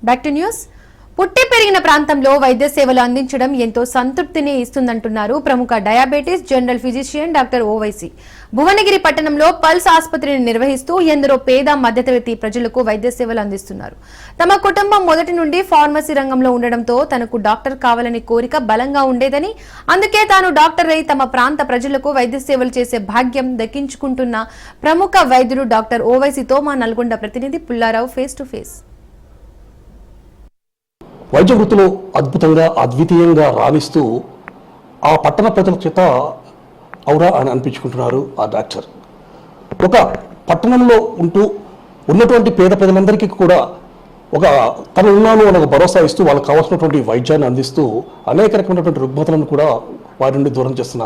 Back to news. పుట్టి పెరిగిన ప్రాంతంలో వైద్య సేవలు అందించడం ఎంతో సంతృప్తిని ఇస్తుందంటున్నారు ప్రముఖ diabetes general physician doctor Owaisi. Bhuvanagiri పట్టణంలో పల్స్ ఆసుపత్రిని నిర్వహిస్తూ ఎందరో పేద మధ్యతరగతి ప్రజలకు వైద్య సేవలు అందిస్తున్నారు. తమ కుటుంబం మొదటి నుండి ఫార్మసీ రంగంలో ఉండడంతో తనకు డాక్టర్ కావాలని కోరిక బలంగా ఉండేదని, అందుకే తాను డాక్టర్ అయి తమ ప్రాంత ప్రజలకు వైద్య సేవలు చేసే భాగ్యం దక్కించుకుంటున్న ప్రముఖ వైద్యుడు డాక్టర్ ఓవైసీతో మా నల్గొండ ప్రతినిధి పుల్లారావు ఫేస్ టు ఫేస్. వైద్య వృత్తిలో అద్భుతంగా అద్వితీయంగా రాణిస్తూ ఆ పట్టణ ప్రజల చేత ఔరా అని అనిపించుకుంటున్నారు ఆ డాక్టర్. ఒక పట్టణంలో ఉంటూ ఉన్నటువంటి పేద ప్రజలందరికీ కూడా ఒక తను ఉన్నాను అని ఒక భరోసా ఇస్తూ వాళ్ళకి కావాల్సినటువంటి వైద్యాన్ని అందిస్తూ అనేక రకమైనటువంటి రుగ్మతలను కూడా వారి నుండి దూరం చేస్తున్న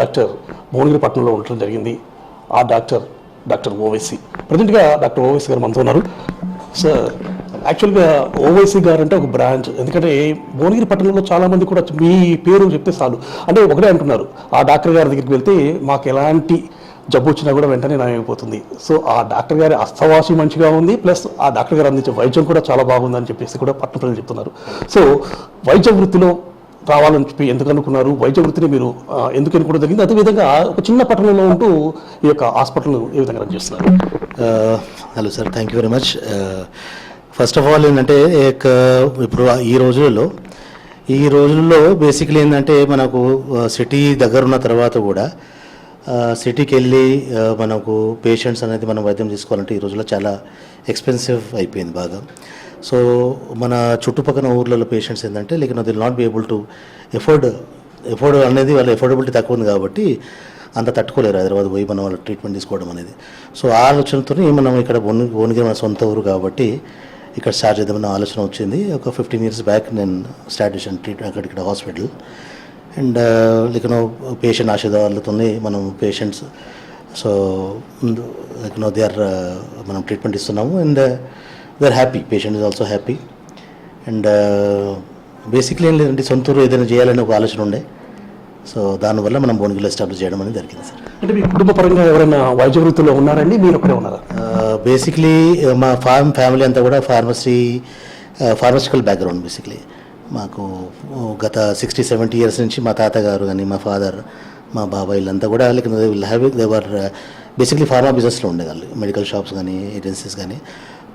డాక్టర్ భువనగిరి పట్టణంలో ఉండటం జరిగింది. ఆ డాక్టర్ ఓవైసీ. ప్రజెంట్గా డాక్టర్ ఓవైసీ గారు మనతో ఉన్నారు. సార్, యాక్చువల్గా ఓవైసీ గారు అంటే ఒక బ్రాంచ్, ఎందుకంటే భువనగిరి పట్టణంలో చాలామంది కూడా మీ పేరు చెప్తే చాలు అంటే ఒకటే అంటున్నారు, ఆ డాక్టర్ గారి దగ్గరికి వెళ్తే మాకు ఎలాంటి జబ్బు వచ్చినా కూడా వెంటనే నయమైపోతుంది. సో ఆ డాక్టర్ గారి అస్తవాసి మంచిగా ఉంది, ప్లస్ ఆ డాక్టర్ గారు అందించే వైద్యం కూడా చాలా బాగుందని చెప్పేసి కూడా పట్టణ ప్రజలు చెప్తున్నారు. సో వైద్య వృత్తిలో రావాలని చెప్పి ఎందుకు అనుకున్నారు, వైద్య వృత్తిని మీరు ఎందుకు అనుకోవడం జరిగింది, అదేవిధంగా ఒక చిన్న పట్టణంలో ఉంటూ ఈ యొక్క హాస్పిటల్ ఏ విధంగా రన్ చేస్తున్నారు? Hello sir, thank you very much. First of all ఏంటంటే ఇప్పుడు ఈ రోజుల్లో బేసిక్లీ ఏంటంటే మనకు సిటీ దగ్గర ఉన్న తర్వాత కూడా సిటీకి వెళ్ళి మనకు పేషెంట్స్ అనేది మనం వైద్యం తీసుకోవాలంటే ఈ రోజుల్లో చాలా ఎక్స్పెన్సివ్ అయిపోయింది బాగా. సో మన చుట్టుపక్కల ఊర్లలో పేషెంట్స్ ఏంటంటే they'll not be able to afford అనేది వాళ్ళ ఎఫోర్డబిలిటీ తక్కువ ఉంది కాబట్టి అంత తట్టుకోలేరు హైదరాబాద్ పోయి మనం వాళ్ళ ట్రీట్మెంట్ తీసుకోవడం అనేది. సో ఆ ఆలోచనతో మనం ఇక్కడ భువనగిరి మన సొంత ఊరు కాబట్టి ఇక్కడ స్టార్ట్ చేద్దామన్న ఆలోచన వచ్చింది. ఒక 15 years బ్యాక్ నేను స్టార్ట్ చేశాను ట్రీట్మెంట్ ఇక్కడ హాస్పిటల్. అండ్ పేషెంట్ ఆశీర్వాదాలతోనే మనం పేషెంట్స్ సో దే ఆర్ మనం ట్రీట్మెంట్ ఇస్తున్నాము. And they are happy, patient is also happy. And basically ఏం లేదంటే సొంతూరు ఏదైనా చేయాలని ఒక ఆలోచన ఉండే. సో దానివల్ల మనం భువనగిరిలో ఎస్టాబ్లిష్ చేయడం అనేది జరిగింది సార్. అంటే మీ కుటుంబ పరంగా ఎవరైనా వైద్య వృత్తిలో ఉన్నారండి, మీరు ఒకరే ఉన్నారా? బేసిక్లీ మా ఫ్యామిలీ అంతా కూడా ఫార్మసికల్ బ్యాక్గ్రౌండ్. బేసిక్లీ మాకు గత 60-70 years నుంచి మా తాతగారు కానీ మా ఫాదర్ మా బాబాయ్ వీళ్ళంతా కూడా దేవర్ బేసిక్లీ ఫార్మా బిజినెస్లో ఉండేవాళ్ళు, మెడికల్ షాప్స్ కానీ ఏజెన్సీస్ కానీ.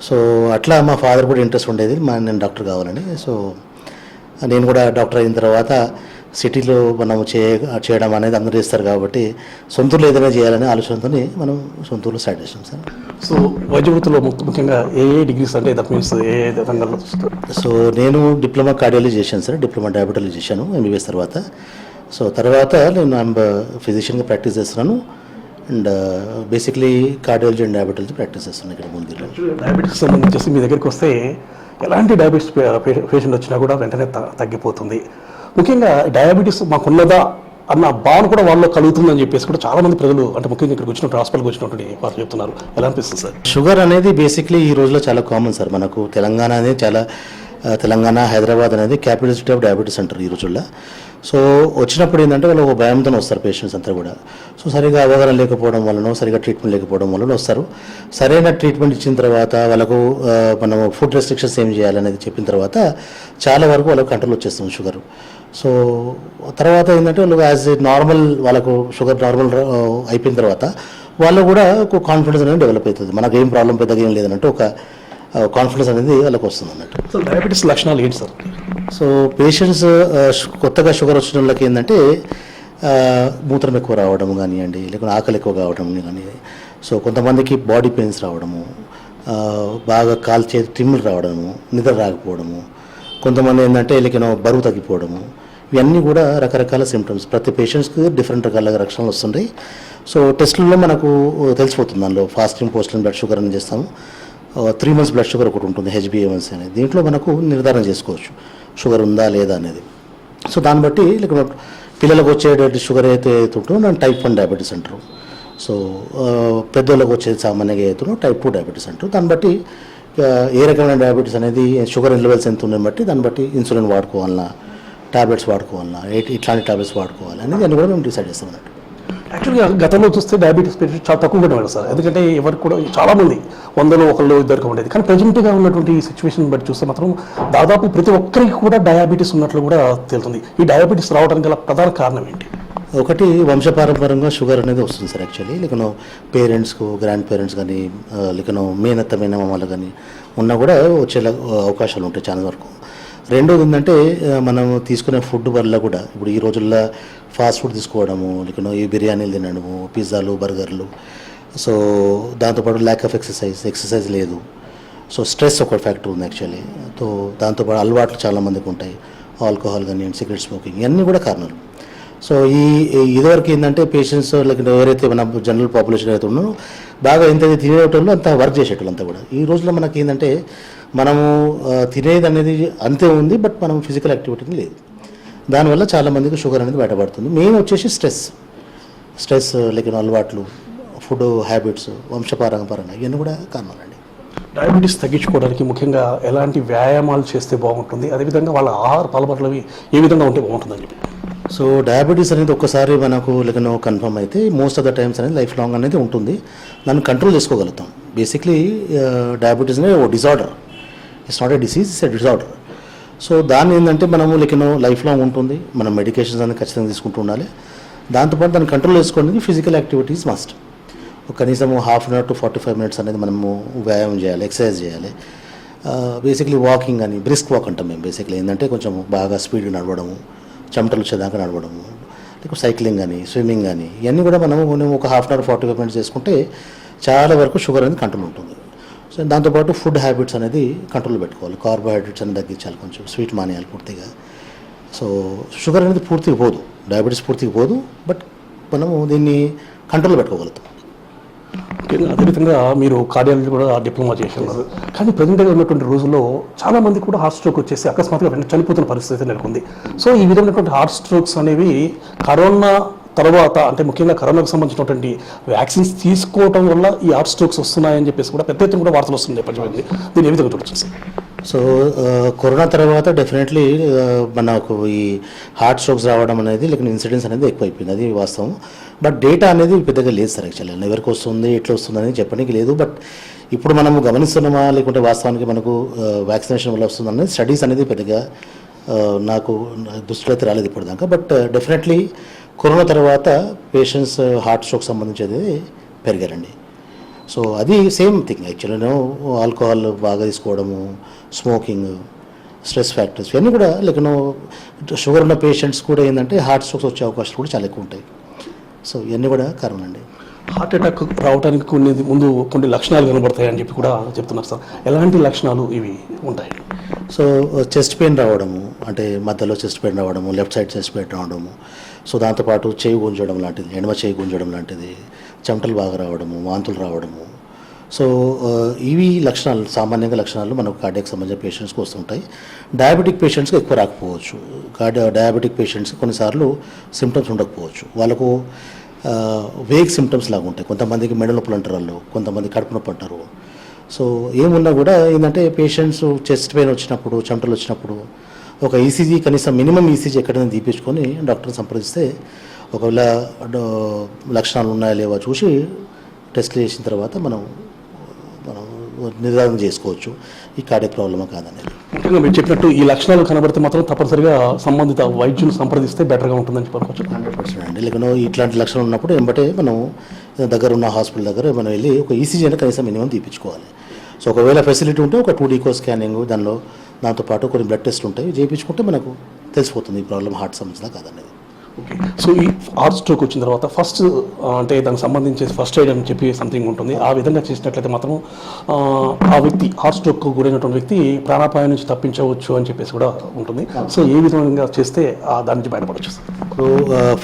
సో అట్లా మా ఫాదర్ కూడా ఇంట్రెస్ట్ ఉండేది నేను డాక్టర్ కావాలని. సో నేను కూడా డాక్టర్ అయిన తర్వాత సిటీలో మనం చేయడం అనేది అందరూ చేస్తారు కాబట్టి సొంతూరులో ఏదైనా చేయాలనే ఆలోచనతో మనం సొంతూరులో స్టార్ట్ చేసాం సార్. సో వైద్య వృత్తిలో ముఖ్యంగా ఏ డిగ్రీస్ అంటే దట్ మీన్స్ ఏ రంగంలో? సో నేను డిప్లొమా కార్డియాలజీ చేశాను సార్, డిప్లొమా డయాబెటాలజీ చేశాను ఎంబీబీఎస్ తర్వాత. సో తర్వాత నేను ఫిజిషియన్గా ప్రాక్టీస్ చేస్తున్నాను. And basically cardiology and diabetology practice చేస్తున్నాను ఇక్కడ భువనగిరిలో. డయాబెటీస్ సంబంధించి మీ దగ్గరికి వస్తే ఎలాంటి డయాబెటీస్ పేషెంట్ వచ్చినా కూడా వెంటనే తగ్గిపోతుంది. ముఖ్యంగా డయాబెటీస్ మాకున్నదా అన్న భావన కూడా వాళ్ళలో కలుగుతుందని చెప్పేసి కూడా చాలా మంది ప్రజలు అంటే ముఖ్యంగా ఇక్కడికి వచ్చినట్టు హాస్పిటల్కి వచ్చినటువంటి వారు చెప్తున్నారు. ఎలా అనిపిస్తుంది సార్? షుగర్ అనేది బేసిక్లీ ఈ రోజులో చాలా కామన్ సార్. మనకు తెలంగాణ అనేది తెలంగాణ హైదరాబాద్ అనేది క్యాపిటల్ సిటీ ఆఫ్ డయాబెటీస్ అంటారు ఈ రోజుల్లో. సో వచ్చినప్పుడు ఏంటంటే వాళ్ళు ఒక భయంతో వస్తారు పేషెంట్స్ అంతా కూడా. సో సరిగా అవగాహన లేకపోవడం వలన, సరిగా ట్రీట్మెంట్ లేకపోవడం వలన వస్తారు. సరైన ట్రీట్మెంట్ ఇచ్చిన తర్వాత వాళ్ళకు మనం ఫుడ్ రెస్ట్రిక్షన్స్ ఏం చేయాలనేది చెప్పిన తర్వాత చాలా వరకు వాళ్ళకు కంట్రోల్ వచ్చేస్తుంది షుగర్. సో తర్వాత ఏంటంటే వాళ్ళు యాజ్ ఏ నార్మల్ వాళ్ళకు షుగర్ నార్మల్ అయిపోయిన తర్వాత వాళ్ళు కూడా ఒక కాన్ఫిడెన్స్ అనేది డెవలప్ అవుతుంది. మనకు ఏం ప్రాబ్లం పెద్దగా ఏం లేదన్నట్టు ఒక కాన్ఫిడెన్స్ అనేది వాళ్ళకి వస్తుంది అన్నట్టు. సో డయాబెటీస్ లక్షణాలు ఏంటి సార్? సో పేషెంట్స్ కొత్తగా షుగర్ వచ్చిన వాళ్ళకి ఏంటంటే మూత్రం ఎక్కువ రావడం కానివ్వండి, లేకుంటే ఆకలి ఎక్కువ కావడం కానీ, సో కొంతమందికి బాడీ పెయిన్స్ రావడము, బాగా కాలు చేతి తిమ్మిడి రావడము, నిద్ర రాకపోవడము, కొంతమంది ఏంటంటే బరువు తగ్గిపోవడము, ఇవన్నీ కూడా రకరకాల సిమ్టమ్స్. ప్రతి పేషెంట్స్కి డిఫరెంట్ రకాల లక్షణాలు వస్తుంటాయి. సో టెస్టుల్లో మనకు తెలిసిపోతుంది. దానిలో ఫాస్టింగ్ పోస్టింగ్ బ్లడ్ షుగర్ అని చేస్తాము. 3 months బ్లడ్ షుగర్ ఒకటి ఉంటుంది, HbA1c అనేది. దీంట్లో మనకు నిర్ధారణ చేసుకోవచ్చు షుగర్ ఉందా లేదా అనేది. సో దాన్ని బట్టి పిల్లలకు వచ్చే షుగర్ అయితే ఉంటుందో దాన్ని టైప్ 1 డయాబెటీస్ అంటారు. సో పెద్దోళ్ళకి వచ్చేది సామాన్యంగా అవుతుందో టైప్ 2 డయాబెటీస్ అంటారు. దాన్ని బట్టి ఏ రకమైన డయాబెటీస్ అనేది షుగర్ లెవెల్స్ ఎంత ఉందని బట్టి దాన్ని బట్టి ఇన్సులిన్ వాడుకోవాలన్నా, టాబ్లెట్స్ వాడుకోవాలన్నా, ఇట్లాంటి టాబ్లెట్స్ వాడుకోవాలి అనేది దాన్ని కూడా మేము డిసైడ్ చేస్తాం అన్నట్టు. యాక్చువల్గా గతంలో చూస్తే డయాబెటీస్ పేషెంట్ చాలా తక్కువగా ఉండేవారు సార్. ఎందుకంటే ఎవరికి కూడా చాలామంది 100లో 1 ఇద్దరికి ఉండేది. కానీ ప్రజెంట్గా ఉన్నటువంటి ఈ సిచ్యువేషన్ బట్టి చూస్తే మాత్రం దాదాపు ప్రతి ఒక్కరికి కూడా డయాబెటీస్ ఉన్నట్లు కూడా తేలుతుంది. ఈ డయాబెటీస్ రావడానికి గల ప్రధాన కారణం ఏంటి? ఒకటి వంశపారంపర్యంగా షుగర్ అనేది వస్తుంది సార్. యాక్చువల్లీ లేకనో పేరెంట్స్కు, గ్రాండ్ పేరెంట్స్ కానీ లేకనో మేనత్త మేనమామలు కానీ ఉన్నా కూడా వచ్చే అవకాశాలు ఉంటాయి చాలా వరకు. రెండోది ఏంటంటే మనం తీసుకునే ఫుడ్ వల్ల కూడా ఇప్పుడు ఈ రోజుల్లో ఫాస్ట్ ఫుడ్ తీసుకోవడము, లేకనో ఈ బిర్యానీలు తినడము, పిజ్జాలు, బర్గర్లు, సో దాంతోపాటు ల్యాక్ ఆఫ్ ఎక్సర్సైజ్ లేదు. సో స్ట్రెస్ ఒక ఫ్యాక్టర్ ఉంది యాక్చువల్లీ. సో దాంతోపాటు అలవాట్లు చాలామందికి ఉంటాయి, ఆల్కహాల్ కానీ సిగరెట్ స్మోకింగ్, ఇవన్నీ కూడా కారణాలు. సో ఇదివరకు ఏంటంటే పేషెంట్స్ లేకుంటే ఎవరైతే మన జనరల్ పాపులేషన్ అయితే ఉన్నారో బాగా ఎంత తినేటోళ్ళు అంత వర్క్ చేసేటోళ్ళు అంతా కూడా. ఈ రోజుల్లో మనకి ఏంటంటే మనము తినేది అనేది అంతే ఉంది, బట్ మనం ఫిజికల్ యాక్టివిటీ లేదు. దానివల్ల చాలామందికి షుగర్ అనేది బయటపడుతుంది. మెయిన్ వచ్చేసి స్ట్రెస్ లేకపోతే అలవాట్లు, ఫుడ్ హ్యాబిట్స్, వంశపారంపరంగా ఇవన్నీ కూడా కారణాలండి. డయాబెటీస్ తగ్గించుకోవడానికి ముఖ్యంగా ఎలాంటి వ్యాయామాలు చేస్తే బాగుంటుంది, అదేవిధంగా వాళ్ళ ఆహార అలవాట్లు ఏ విధంగా ఉంటే బాగుంటుందని చెప్పి? సో డయాబెటీస్ అనేది ఒక్కసారి మనకు లేకనో కన్ఫర్మ్ అయితే మోస్ట్ ఆఫ్ ద టైమ్స్ అనేది లైఫ్ లాంగ్ అనేది ఉంటుంది. దాన్ని కంట్రోల్ చేసుకోగలుగుతాం. బేసిక్లీ డయాబెటీస్ అనేది ఓ disorder, it's not a disease, it's a disorder. So దాన్ని ఏంటంటే మనము లేకనో లైఫ్ లాంగ్ ఉంటుంది. మనం మెడికేషన్స్ అనేది ఖచ్చితంగా తీసుకుంటూ ఉండాలి. దాంతోపాటు దాన్ని కంట్రోల్ చేసుకోవడానికి ఫిజికల్ యాక్టివిటీస్ మస్ట్. కనీసం half an hour to 45 minutes అనేది మనము వ్యాయామం చేయాలి, ఎక్సర్సైజ్ చేయాలి. బేసిక్లీ వాకింగ్ అని, బ్రిస్క్ వాక్ అంటాం మేము. బేసిక్లీ ఏంటంటే కొంచెం బాగా స్పీడ్గా నడవడము, చెమటలు వచ్చేదాకా నడవడము, లేకపోతే సైక్లింగ్ కానీ, స్విమ్మింగ్ కానీ, ఇవన్నీ కూడా మనం ఒక హాఫ్ అన్ అవర్ 45 minutes చేసుకుంటే చాలా వరకు షుగర్ అనేది కంట్రోల్ ఉంటుంది. సో దాంతోపాటు ఫుడ్ హ్యాబిట్స్ అనేది కంట్రోల్ పెట్టుకోవాలి. కార్బోహైడ్రేట్స్ అనేది తగ్గించాలి, కొంచెం స్వీట్ మానేయాలి పూర్తిగా. సో షుగర్ అనేది పూర్తిగా పోదు, డయాబెటీస్ పూర్తిగా పోదు, బట్ మనము దీన్ని కంట్రోల్ పెట్టుకోగలుగుతాం. అదేవిధంగా మీరు కార్డియాలజీ కూడా డిప్లొమా చేస్తున్నారు. కానీ ప్రజెంట్గా ఉన్నటువంటి రోజుల్లో చాలా మంది కూడా హార్ట్ స్ట్రోక్ వచ్చేసి అకస్మాత్తుగా చనిపోతున్న పరిస్థితి నెలకొంది. సో ఈ విధమైనటువంటి హార్ట్ స్ట్రోక్స్ అనేవి కరోనా తర్వాత, అంటే ముఖ్యంగా కరోనాకు సంబంధించినటువంటి వ్యాక్సిన్స్ తీసుకోవడం వల్ల ఈ హార్ట్ స్ట్రోక్స్ వస్తున్నాయని చెప్పేసి కూడా పెద్ద ఎత్తున కూడా వార్తలు వస్తుంది నేపథ్యంలో. దీన్ని ఏ విధంగా చూడొచ్చు? సో కరోనా తర్వాత డెఫినెట్లీ మనకు ఈ హార్ట్ స్ట్రోక్స్ రావడం అనేది లేకపోతే ఇన్సిడెన్స్ అనేది ఎక్కువైపోయింది, అది వాస్తవం. బట్ డేటా అనేది పెద్దగా లేదు సార్. యాక్చువల్లీ ఎవరికి వస్తుంది, ఎట్లా వస్తుంది అనేది చెప్పడానికి లేదు. బట్ ఇప్పుడు మనము గమనిస్తున్నామా లేకుంటే వాస్తవానికి మనకు వ్యాక్సినేషన్ వల్ల వస్తుంది అనేది స్టడీస్ అనేది పెద్దగా నాకు దృష్టిలో అయితే రాలేదు ఇప్పటిదాకా. బట్ డెఫినెట్లీ కరోనా తర్వాత పేషెంట్స్ హార్ట్ స్ట్రోక్ సంబంధించేది పెరిగారండి. సో అది సేమ్ థింగ్ యాక్చువల్లీ. ఆల్కహాల్ బాగా తీసుకోవడము, స్మోకింగ్, స్ట్రెస్ ఫ్యాక్టర్స్, ఇవన్నీ కూడా లేకనో షుగర్ ఉన్న పేషెంట్స్ కూడా ఏంటంటే హార్ట్ స్ట్రోక్స్ వచ్చే అవకాశాలు కూడా చాలా ఎక్కువ ఉంటాయి. సో ఇవన్నీ కూడా కారణం అండి. హార్ట్ అటాక్ రావడానికి కొన్ని లక్షణాలు కనబడతాయి అని చెప్పి కూడా చెప్తున్నారు సార్. ఎలాంటి లక్షణాలు ఇవి ఉంటాయి? సో చెస్ట్ పెయిన్ రావడము, అంటే మధ్యలో చెస్ట్ పెయిన్ రావడము, లెఫ్ట్ సైడ్ చెస్ట్ పెయిన్ రావడము, సో దాంతోపాటు చేయి గుంజడం లాంటిది, ఎడమ చేయి గుంజడం లాంటిది, చెమటలు బాగా రావడము, వాంతులు రావడము. సో ఇవి లక్షణాలు, సామాన్యంగా లక్షణాలు మనకు కార్డియాక్ సంబంధించిన పేషెంట్స్కి వస్తుంటాయి. డయాబెటిక్ పేషెంట్స్కి ఎక్కువ రాకపోవచ్చు. డయాబెటిక్ పేషెంట్స్కి కొన్నిసార్లు సిమ్టమ్స్ ఉండకపోవచ్చు. వాళ్ళకు వేగ్ సిమ్టమ్స్ లాగా ఉంటాయి. కొంతమందికి మెడ నొప్పులు అంటారు వాళ్ళు, కొంతమంది కడుపు నొప్పి అంటారు. సో ఏమున్నా కూడా ఏంటంటే పేషెంట్స్ చెస్ట్ పెయిన్ వచ్చినప్పుడు, చెమటలు వచ్చినప్పుడు ఒక ఈసీజీ, కనీసం మినిమం ఈసీజీ ఎక్కడైనా తీపించుకొని డాక్టర్ని సంప్రదిస్తే ఒకవేళ లక్షణాలు ఉన్నాయా లేవా చూసి టెస్ట్లు చేసిన తర్వాత మనం నిర్ధారణ చేసుకోవచ్చు ఈ కార్డియాక్ ప్రాబ్లమా కాదనేది. ముఖ్యంగా మీరు చెప్పినట్టు ఈ లక్షణాలు కనబడితే మాత్రం తప్పనిసరిగా సంబంధిత వైద్యులు సంప్రదిస్తే బెటర్గా ఉంటుందని చెప్పవచ్చు. 100% అండి. లేకపోతే ఇట్లాంటి లక్షణాలు ఉన్నప్పుడు వెంబటే మనం దగ్గర ఉన్న హాస్పిటల్ దగ్గర మనం వెళ్ళి ఒక ఈసీజీ అనేది కనీసం మినిమం తీపించుకోవాలి. సో ఒకవేళ ఫెసిలిటీ ఉంటే ఒక 2D స్కానింగ్, దాంతోపాటు కొన్ని బ్లడ్ టెస్ట్లు ఉంటాయి, చేయించుకుంటే మనకు తెలిసిపోతుంది ఈ ప్రాబ్లం హార్ట్ సంబంధించిన కాదనేది. ఓకే. సో ఈ హార్ట్ స్ట్రోక్ వచ్చిన తర్వాత ఫస్ట్ అంటే దానికి సంబంధించి ఫస్ట్ ఎయిడ్ అని చెప్పి సంథింగ్ ఉంటుంది. ఆ విధంగా చేసినట్లయితే మాత్రం ఆ వ్యక్తి, హార్ట్ స్ట్రోక్ గురైనటువంటి వ్యక్తి ప్రాణాపాయం నుంచి తప్పించవచ్చు అని చెప్పేసి కూడా ఉంటుంది. సో ఏ విధంగా చేస్తే దాని నుంచి బయటపడవచ్చు? సో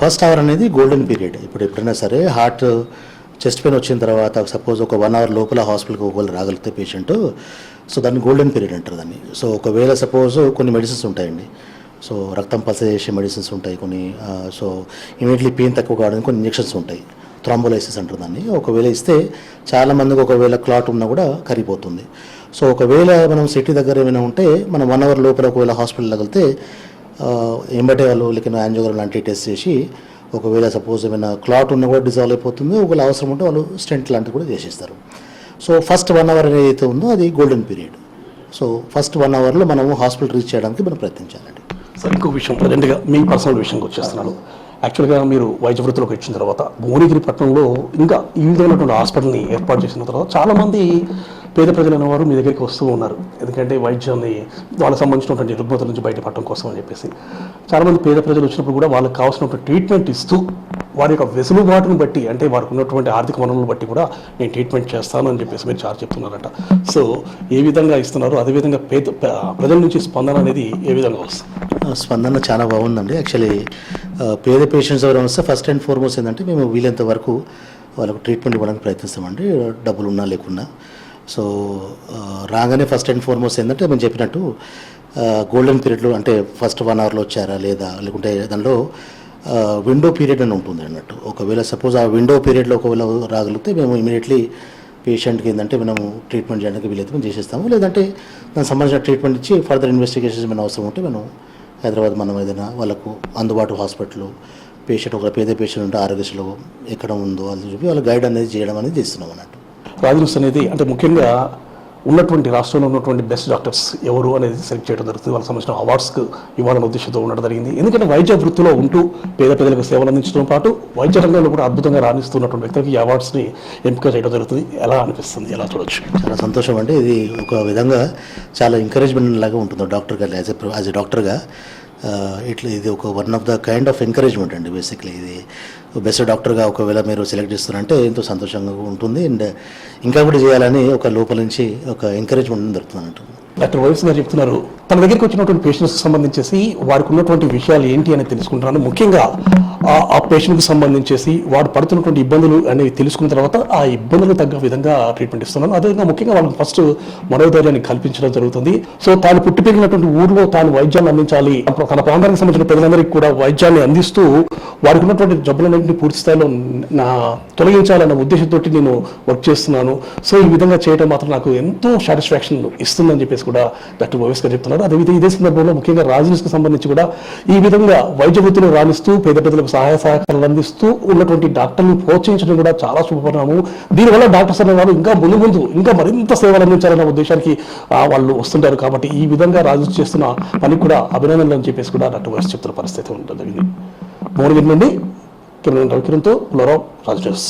ఫస్ట్ అవర్ అనేది గోల్డెన్ పీరియడ్. ఇప్పుడు ఎప్పుడైనా సరే హార్ట్ చెస్ట్ పెయిన్ వచ్చిన తర్వాత సపోజ్ ఒక 1 hour లోపల హాస్పిటల్కి ఒకవేళ రాగలిగితే పేషెంట్, సో దాన్ని గోల్డెన్ పీరియడ్ అంటారు దాన్ని. సో ఒకవేళ సపోజ్ కొన్ని మెడిసిన్స్ ఉంటాయండి, సో రక్తం పల్స చేసే మెడిసిన్స్ ఉంటాయి కొన్ని. సో ఇమీడియట్లీ పెయిన్ తక్కువ కావడానికి కొన్ని ఇంజెక్షన్స్ ఉంటాయి, థ్రాంబోలైసిస్ అంటారు దాన్ని. ఒకవేళ ఇస్తే చాలామందికి ఒకవేళ క్లాట్ ఉన్నా కూడా కరిగిపోతుంది. సో ఒకవేళ మనం సిటీ దగ్గర ఏమైనా ఉంటే మనం 1 hour లోపల ఒకవేళ హాస్పిటల్ వెళ్తే ఎంబటే వాళ్ళు లేకపోతే యాంజియోగ్రామ్ లాంటి టెస్ట్ చేసి ఒకవేళ సపోజ్ ఏమైనా క్లాట్ ఉన్నా కూడా డిజాల్వ్ అయిపోతుంది, ఒకవేళ అవసరం ఉంటే వాళ్ళు స్టెంట్ లాంటివి కూడా చేసేస్తారు. సో ఫస్ట్ 1 అవర్ ఏదైతే ఉందో అది గోల్డెన్ పీరియడ్. సో ఫస్ట్ 1 అవర్లో మనము హాస్పిటల్ రీచ్ చేయడానికి మనం ప్రయత్నించాలండి. సార్ ఇంకొక విషయం, ప్రజెంట్గా మీ పర్సనల్ విషయంకి వచ్చేస్తున్నాను. యాక్చువల్గా మీరు వైద్య వృత్తిలోకి వచ్చిన తర్వాత భువనగిరి పట్టణంలో ఇంకా ఈ విధమైనటువంటి హాస్పిటల్ని ఏర్పాటు చేసిన తర్వాత చాలామంది పేద ప్రజలు అనేవారు మీ దగ్గరికి వస్తూ ఉన్నారు. ఎందుకంటే వైద్యాన్ని వాళ్ళకి సంబంధించినటువంటి రుగ్మతల నుంచి బయటపడటం కోసం అని చెప్పేసి చాలామంది పేద ప్రజలు వచ్చినప్పుడు కూడా వాళ్ళకి కావాల్సినటువంటి ట్రీట్మెంట్ ఇస్తూ వారి యొక్క వెసులుబాటును బట్టి, అంటే వారికి ఉన్నటువంటి ఆర్థిక వనరులను బట్టి కూడా నేను ట్రీట్మెంట్ చేస్తాను అని చెప్పేసి మీరు చార్జ్ చెప్తున్నారట. సో ఏ విధంగా ఇస్తున్నారు, అదేవిధంగా ప్రజల నుంచి స్పందన అనేది ఏ విధంగా వస్తుంది? స్పందన చాలా బాగుందండి. యాక్చువల్లీ పేద పేషెంట్స్ ఎవరైనా వస్తే ఫస్ట్ అండ్ ఫార్మోస్ట్ ఏంటంటే మేము వీలైనంత వరకు వాళ్ళకు ట్రీట్మెంట్ ఇవ్వడానికి ప్రయత్నిస్తామండి, డబ్బులు ఉన్నా లేకున్నా. సో రాగానే ఫస్ట్ అండ్ ఫార్మోస్ట్ ఏంటంటే మేము చెప్పినట్టు గోల్డెన్ పీరియడ్లో, అంటే ఫస్ట్ 1 అవర్లో వచ్చారా లేదా, లేకుంటే దానిలో విండో పీరియడ్ అని ఉంటుంది అన్నట్టు. ఒకవేళ సపోజ్ ఆ విండో పీరియడ్లో ఒకవేళ రాగలిగితే మేము ఇమీడియట్లీ పేషెంట్కి ఏంటంటే మనము ట్రీట్మెంట్ చేయడానికి వీలైతే మేము చేసేస్తాము. లేదంటే దానికి సంబంధించిన ట్రీట్మెంట్ ఇచ్చి ఫర్దర్ ఇన్వెస్టిగేషన్స్ ఏమైనా అవసరం ఉంటే మనం హైదరాబాద్ మనం ఏదైనా వాళ్ళకు అందుబాటు హాస్పిటల్, పేషెంట్ ఒక పేద పేషెంట్ ఉంటే ఆరోగ్యశ్రీలో ఎక్కడ ఉందో అది చూపి వాళ్ళ గైడ్ అనేది చేయడం అనేది చేస్తున్నాం అన్నట్టు. రాజుస్ అనేది అంటే ముఖ్యంగా ఉన్నటువంటి రాష్ట్రంలో ఉన్నటువంటి బెస్ట్ డాక్టర్స్ ఎవరు అనేది సెలెక్ట్ చేయడం జరుగుతుంది. వాళ్ళకి సంబంధించిన అవార్డ్స్కి ఇవ్వాలనే ఉద్దేశంతో ఉండడం జరిగింది. ఎందుకంటే వైద్య వృత్తిలో ఉంటూ పేద ప్రజలకు సేవలు అందించడం పాటు వైద్య రంగంలో కూడా అద్భుతంగా రాణిస్తున్నటువంటి వ్యక్తులకి ఈ అవార్డ్స్ని ఎంపిక చేయడం జరుగుతుంది. ఎలా అనిపిస్తుంది, ఎలా చూడొచ్చు? చాలా సంతోషం అండి. ఇది ఒక విధంగా చాలా ఎంకరేజ్మెంట్ లాగా ఉంటుంది డాక్టర్గా, యాజ్ ఎ డాక్టర్గా. ఇట్లా ఇది ఒక one of the kind of encouragement అండి. బేసిక్లీ ఇది బెస్ట్ డాక్టర్గా ఒకవేళ మీరు సెలెక్ట్ చేస్తున్నారంటే ఎంతో సంతోషంగా ఉంటుంది. అండ్ ఇంకా కూడా చేయాలని ఒక లోపల నుంచి ఒక ఎంకరేజ్మెంట్ దొరుకుతుంది అన్నట్టు. డాక్టర్ వైఎస్ గారు చెప్తున్నారు, తన దగ్గరికి వచ్చినటువంటి పేషెంట్స్కి సంబంధించేసి వారికి ఉన్నటువంటి విషయాలు ఏంటి అనేది తెలుసుకుంటున్నాను. ముఖ్యంగా ఆ పేషెంట్కి సంబంధించేసి వాడు పడుతున్నటువంటి ఇబ్బందులు అనేవి తెలుసుకున్న తర్వాత ఆ ఇబ్బందులకు తగ్గ విధంగా ట్రీట్మెంట్ ఇస్తున్నాను. అదేవిధంగా ముఖ్యంగా వాళ్ళకి ఫస్ట్ మనోధైర్యాన్ని కల్పించడం జరుగుతుంది. సో తాను పుట్టి పెరిగినటువంటి ఊరిలో తాను వైద్యాన్ని అందించాలి, తన ప్రాంతానికి సంబంధించిన ప్రజలందరికీ కూడా వైద్యాన్ని అందిస్తూ వారికి ఉన్నటువంటి జబ్బులన్నింటినీ పూర్తి స్థాయిలో తొలగించాలన్న ఉద్దేశంతో నేను వర్క్ చేస్తున్నాను. సో ఈ విధంగా చేయడం మాత్రం నాకు ఎంతో సాటిస్ఫాక్షన్ ఇస్తుందని చెప్పేసి కూడా డాక్టర్ వైఎస్ గారు చెప్తున్నారు. అదేవిధంగా ఇదే సందర్భంలో ముఖ్యంగా రాజనీస్కి సంబంధించి కూడా ఈ విధంగా వైద్య వృత్తిలో రాణిస్తూ పేద ప్రజలకు సహాయ సహకారాలు అందిస్తూ ఉన్నటువంటి డాక్టర్ని ప్రోత్సహించడం కూడా చాలా శుభపరిణామం. దీనివల్ల డాక్టర్స్ అనే వాళ్ళు ఇంకా ముందు ఇంకా మరింత సేవలు అందించాలన్న ఉద్దేశానికి వాళ్ళు వస్తుంటారు. కాబట్టి ఈ విధంగా రాజు చేస్తున్న పని కూడా అభినందనలు అని చెప్పేసి కూడా డాక్టర్ వైఎస్ చెప్తున్న పరిస్థితి ఉంటుంది. భువనగిరి నుండి కెమెరా రవికిరణ్తో పుల్లారావు, రాజు న్యూస్.